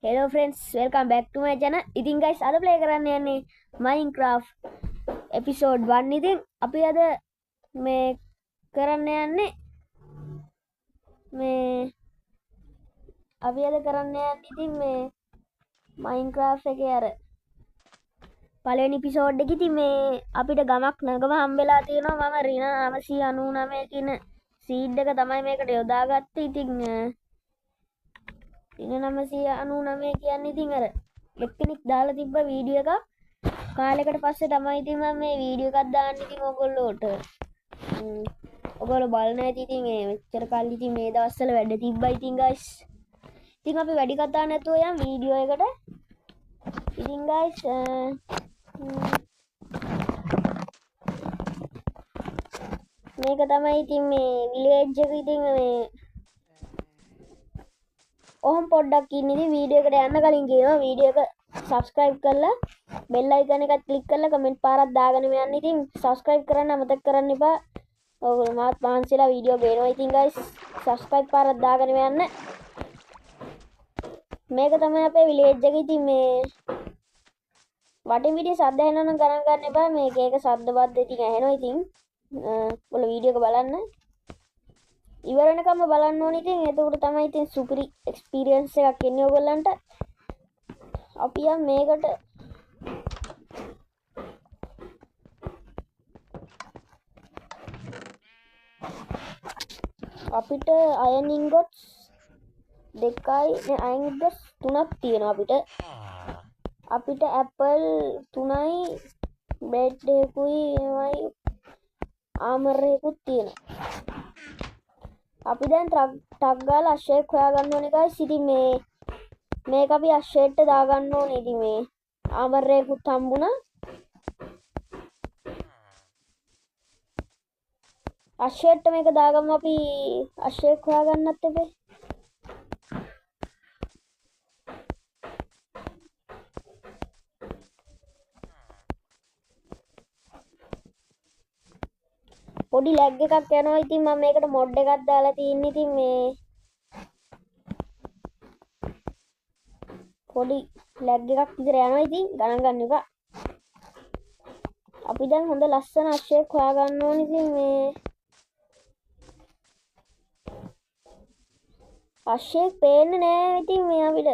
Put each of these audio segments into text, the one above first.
Hello friends, welcome back to my channel. ඉතින් guys අද play කරන්න යන්නේ Minecraft episode 1. ඉතින් අපි අද මේ කරන්න යන්නේ ඉතින් මේ Minecraft එකේ අර පළවෙනි episode එකේ ඉතින් මේ අපිට ගමක් නගම හම්බෙලා තියෙනවා. මම රින 999 කියන seed එක තමයි මේකට යොදාගත්තේ. ඉතින් ඉතින් 999 කියන්නේ ඉතින් අර එක්කෙනෙක් දාලා තිබ්බ වීඩියෝ එකක් කාලයකට පස්සේ තමයි ඉතින් මම මේ වීඩියෝ එකක් දාන්න ඉතින් ඔයගොල්ලෝට ඔයගොල්ලෝ බලන්න ඇති ඉතින් මේ මෙච්චර කල් ඉතින් මේ දවස්වල වැඩ තිබ්බා ඉතින් guys. ඉතින් අපි වැඩි කතා නැතුව යම් වීඩියෝ එකට. ඉතින් guys මේක තමයි ඉතින් මේ village එක ඉතින් මේ ඔහොම පොඩ්ඩක් ඉන්න ඉතින් වීඩියෝ එකට යන්න කලින් කියනවා වීඩියෝ එක subscribe කරලා bell icon එකත් click කරලා comment පාරක් දාගෙන යන්න. ඉතින් subscribe කරන්න අමතක කරන්න එපා. ඔයගොල්ලෝ මාත් මහන්සිලා වීඩියෝ ගේනවා. ඉතින් guys subscribe පාරක් දාගෙන යන්න. මේක තමයි අපේ village එක. ඉතින් මේ වටින් වීඩියෝ සද්ද ඇහෙනවා නම් ගණන් ගන්න එපා. මේක එක සද්ද බද්ද ඉතින් ඇහෙනවා. ඉතින් ඔයගොල්ලෝ වීඩියෝ එක බලන්න. ඉවර වෙනකම්ම බලන්න ඕනේ. ඉතින් එතකොට තමයි ඉතින් සුපිරි එක්ස්පීරියන්ස් එකක් එන්නේ ඔයගොල්ලන්ට. අපි යම් මේකට අපිට අයන් ඉන්ගොට්ස් දෙකයි අයන් ඉන්ගොට්ස් තුනක් තියෙනවා අපිට ඇපල් 3යි බ්‍රෙඩ් එකකුයි එමයි ආමර් එකකුත් තියෙනවා. අපි දැන් ටක් ගාලා අශ්වයෙක් හොයාගන්න ඕනේ guys. ඉතින් මේක අපි අශ්වයෙක්ට දාගන්න ඕනේ. ඉතින් මේ ආමර් එකකුත් හම්බුණා. අශ්වයෙක්ට මේක දාගමු අපි අශ්වයෙක් හොයාගන්නත් එපේ. පොඩි ලැග් එකක් යනවා. ඉතින් මම මේකට මොඩ් එකක් දාලා තින්නේ. ඉතින් මේ පොඩි ලැග් එකක් විතර යනවා. ඉතින් ගණන් ගන්න එපා. අපි දැන් හොඳ ලස්සන අශ්වයෙක් හොයාගන්න ඕනේ. ඉතින් මේ අශ්වයෙක් පේන්නේ නෑ. ඉතින් මේ අපිට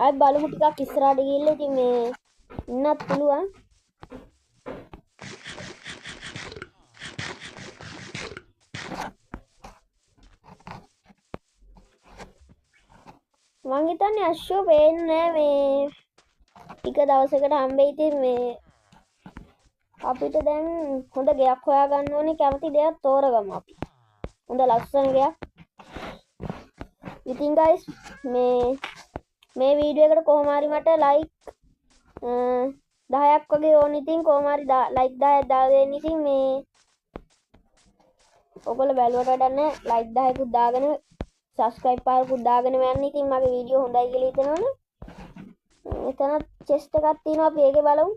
ආයි බලමු ටිකක් ඉස්සරහට ගිහිල්ලා. ඉතින් මේ ඉන්නත් පුළුවන්. මං හිතන්නේ අශ්වය පේන්නේ නෑ. මේ ටික දවසකට හම්බෙයි. ඉතින් මේ අපිට දැන් හොඳ ගෙයක් හොයාගන්න ඕනේ. කැමති දෙයක් තෝරගමු අපි. හොඳ ලස්සන ගෙයක්. ඉතින් guys මේ වීඩියෝ එකට කොහොම හරි මට like 10ක් වගේ ඕන. ඉතින් කොහොම හරි like 10ක් දාලා දෙන්න. ඉතින් මේ ඔයගොල්ලෝ බැලුවට වැඩක් නැහැ. like 10කුත් දාගෙන subscribe පාරකුත් දාගෙන යන්න. ඉතින් මගේ වීඩියෝ හොඳයි කියලා හිතනවනේ. එතන chest එකක් තියෙනවා. අපි ඒකේ බලමු.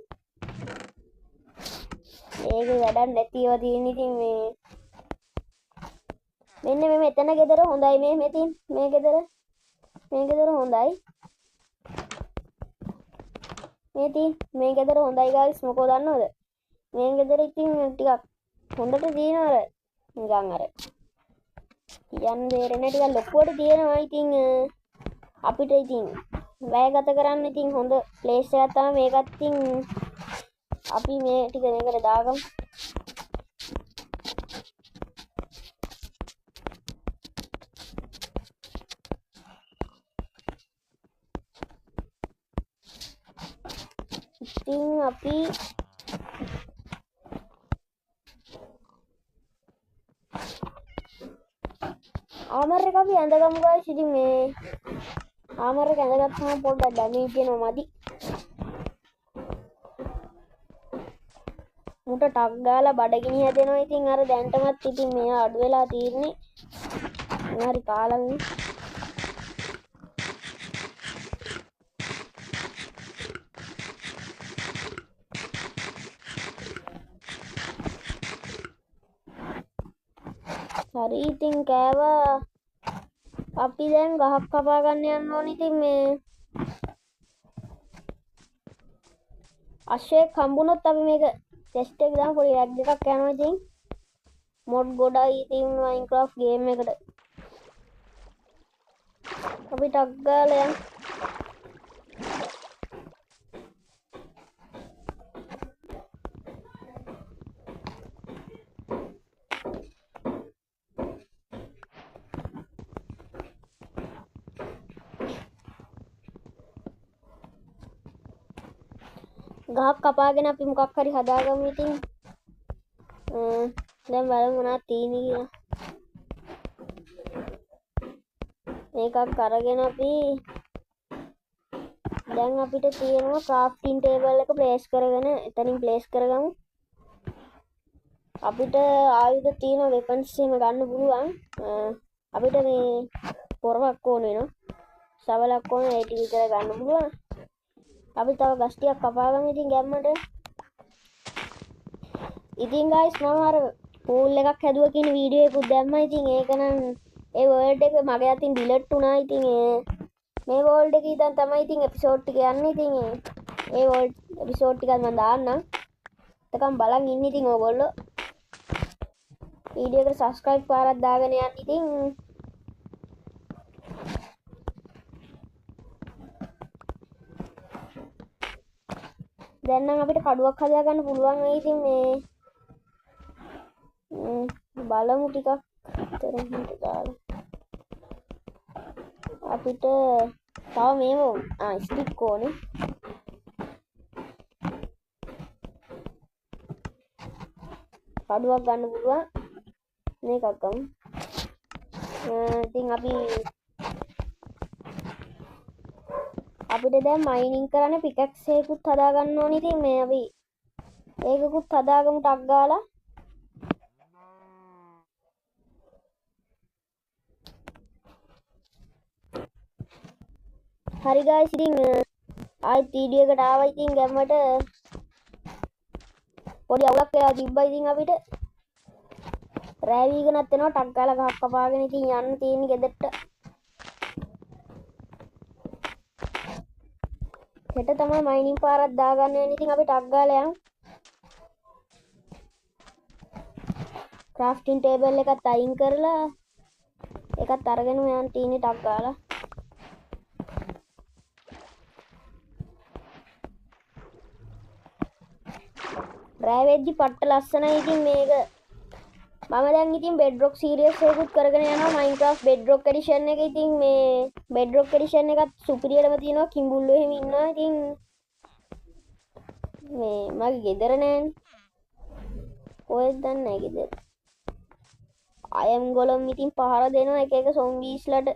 ඒකේ වැඩක් නැතිව තියෙන. ඉතින් මෙන්න මේ මෙතන ගෙදර හොඳයි. මේ ගෙදර හොඳයි. මේ ගෙදර හොඳයි guys. මොකෝ දන්නවද? මේ ගෙදර ඉතින් ටිකක් හොඳට තියෙනවා. නිකන් අර කියන්න දෙරෙන්නේ ටිකක් ලොකුවට තියෙනවා. ඉතින් අපිට ඉතින් වැය ගත කරන්න ඉතින් හොඳ ප්ලේස් එකක් තමයි මේකත්. ඉතින් අපි මේ ටික මේකට දාගමු. ඉතින් අපි ආමර් එක අපි ඇඳගමු guys. ඉතින් මේ ආමර් එක ඇඳගත්තාම පොඩ්ඩක් ඩැමේජ් වෙනවා මදි. මුට ටක් ගාලා බඩගිනි හැදෙනවා. ඉතින් අර දැන්ටමත් ඉතින් මෙයා අඩු වෙලා තියෙන්නේ. හරි කාලන්නේ. හරි ඉතින් කෑවා. අපි දැන් ගහක් කපා ගන්න යන්න ඕනේ. ඉතින් මේ අශ්වයෙක් හම්බුනොත් අපි මේක ටෙස්ට් එක දාමු. පොඩි ලැග් එකක් යනවා ඉතින්. මොඩ් ගොඩයි ඉතින් Minecraft ගේම් එකට. අපි ටක් ගාලා යමු. ගහක් කපාගෙන අපි මොකක් හරි හදාගමු ඉතින්. දැන් බලමු මොනවද තියෙන්නේ කියලා. මේකක් අරගෙන අපි දැන් අපිට තියෙනවා ක්‍රාෆ්ටින් ටේබල් එක ප්ලේස් කරගෙන එතනින් ප්ලේස් කරගමු. අපිට ආයුධ තියෙන වෙපන්ස් එහෙම ගන්න පුළුවන්. අපිට මේ පොරවක් ඕන වෙනවා. සවලක් ඕන ඒ ටික විතර ගන්න පුළුවන්. අපි තව ගස් ටිකක් කපා ගමු ඉතින් ගැම්මට. ඉතින් guys මම අර pool එකක් හැදුවා කියන වීඩියෝ එකක් දැම්මා. ඉතින් ඒක නම් ඒ වර්ල්ඩ් එක මගේ අතින් ඩිලීට් වුණා. ඉතින් මේ වර්ල්ඩ් එකේ ඉඳන් තමයි ඉතින් එපිසෝඩ් ටික යන්නේ. ඉතින් ඒ වර්ල්ඩ් එපිසෝඩ් ටිකක් මම දාන්නම්. එතකම් බලන් ඉන්න ඉතින් ඕගොල්ලෝ. වීඩියෝ එකට subscribe පාරක් දාගෙන යන්න ඉතින්. දැන් නම් අපිට කඩුවක් හදාගන්න පුළුවන් වෙයි. ඉතින් මේ බලමු ටිකක් තරම් හිට දාලා. අපිට තව මේව ස්ටික් ඕනේ. කඩුවක් ගන්න පුළුවන්. මේකක් ගමු. ඉතින් අපිට දැන් මයිනින් කරන්න පිකැක්ස් එකකුත් හදා ගන්න ඕනේ. ඉතින් මේ අපි ඒකකුත් හදාගමු ටක් ගාලා. හරි guys ඉතින් ආයෙත් වීඩියෝ එකට ආවා. ඉතින් ගැම්මට පොඩි අවුලක් වෙලා තිබ්බා. ඉතින් අපිට රෑ වීගෙනත් එනවා. ටක් ගාලා ගහක් කපාගෙන ඉතින් යන්න තියෙන්නේ ගෙදරට. හෙට තමයි මයිනින් පාරක් දාගන්න වෙන්නේ. ඉතින් අපි ටක් ගාලා යමු. ක්‍රාෆ්ටින් ටේබල් එකත් අයින් කරලා ඒකත් අරගෙන යන්න තියෙන්නේ ටක් ගාලා. රෑ වෙද්දි පට්ට ලස්සනයි. ඉතින් මේක මම දැන් ඉතින් බෙඩ්රොක් සීරීස් එකකුත් කරගෙන යනවා. Minecraft බෙඩ්රොක් එඩිෂන් එක. ඉතින් මේ බෙඩ්රොක් එඩිෂන් එකත් සුපිරියරම තියෙනවා. කිඹුල්ලෝ එහෙම ඉන්නවා. ඉතින් මේ මගේ ගෙදර නෑනේ. කොහෙද දන්නේ නැහැ ගෙදර. අයම් ගොලම් ඉතින් පහර දෙනවා එක එක සොම්බීස්ලට.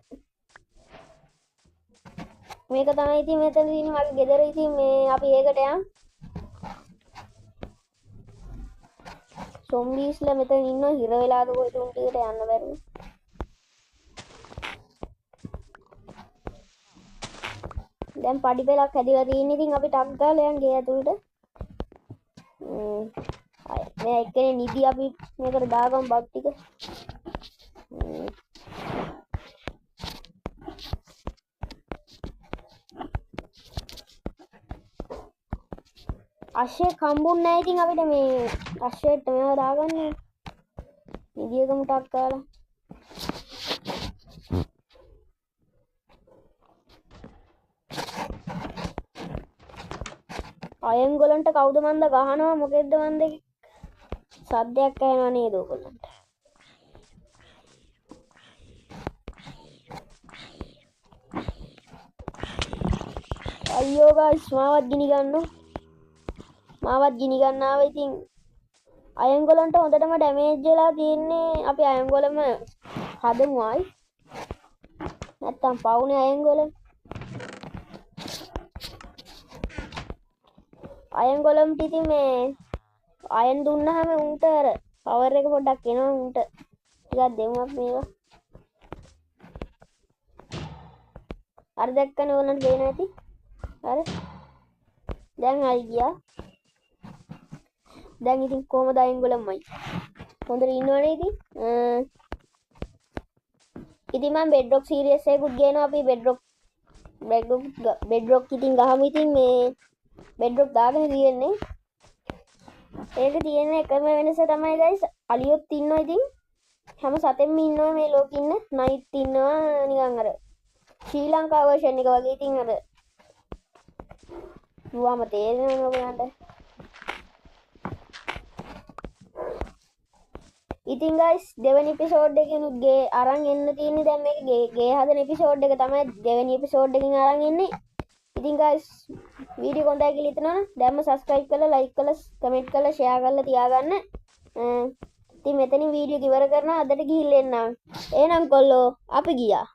මේක තමයි ඉතින් මෙතන තියෙන්නේ මගේ ගෙදර. ඉතින් මේ අපි ඒකට යමු. සොම්බීස්ලා මෙතන ඉන්නවා. හිර වෙලාද කොහෙද උන් ටිකට යන්න බැරුව. දැන් පඩි පෙලක් හැදිලා තියෙන. ඉතින් අපි ටක් ගාලා යන් ගේ ඇතුළට. මේ එක්කනේ නිදි අපි මේකට දාගමු බත් ටික. අශ්වයෙක් හම්බුන්නේ නැහැ. ඉතින් අපිට මේ අශ්වයෙක්ට මේවා දාගන්න නිදියකම ටක් ගාලා. අයම් ගොලන්ට කවුද මන්ද ගහනවා. මොකෙද්ද මන්ද සද්දයක් ඇහෙනවා නේද ඔයගොල්ලන්ට? අයියෝ ගයිස් මාවත් ගිනි ගන්නවා. මාවත් ගිනි ගන්නාව. ඉතින් අයම් ගොලන්ට හොඳටම ඩැමේජ් වෙලා තියෙන්නේ. අපි අයම් ගොලම හදමු ආයි. නැත්තම් පවුනේ අයම් ගොලම. අයම් ගොලම්ට ඉතින් මේ අයන් දුන්නාම උන්ට අර පවර් එක පොඩ්ඩක් එනවා. උන්ට ටිකක් දෙමු අපි මේවා. අර දැක්කනේ ඕනට දෙන්න ඇති. හරි. දැන් හරි ගියා. දැන් ඉතින් කොහමද අයන් ගොලම්මයි. හොඳට ඉන්නවනේ ඉතින්. ඉතින් මම බෙඩ්රොක් සීරීස් එකකුත් ගේනවා අපි බෙඩ්රොක් ඉතින් ගහමු ඉතින් මේ බෙඩ්රොක් දාගෙන තියෙන්නේ ඒක තියෙන එකම වෙනස තමයි guys අලියොත් ඉන්නවා ඉතින් හැම සතෙන්ම ඉන්නවා මේ ලෝකෙ ඉන්න නයිට් ඉන්නවා නිකන් අර ශ්‍රී ලංකා version එක වගේ ඉතින් අර දුවම තේරෙනවද ඔයාලට ඉතින් guys දෙවෙනි එපිසෝඩ් එකෙනුත් ගේ අරන් එන්න තියෙන්නේ දැන් මේක ගේ හදන එපිසෝඩ් එක තමයි දෙවෙනි එපිසෝඩ් එකකින් අරන් එන්නේ ඉතින් guys වීඩියෝ කොන්දයි කියලා හිතනවනේ දැන්ම subscribe කරලා like කරලා comment කරලා share කරලා තියාගන්න ඉතින් මෙතනින් වීඩියෝ ඉවර කරනවා අදට ගිහිල්ලා එන්නම් එහෙනම් කොල්ලෝ අපි ගියා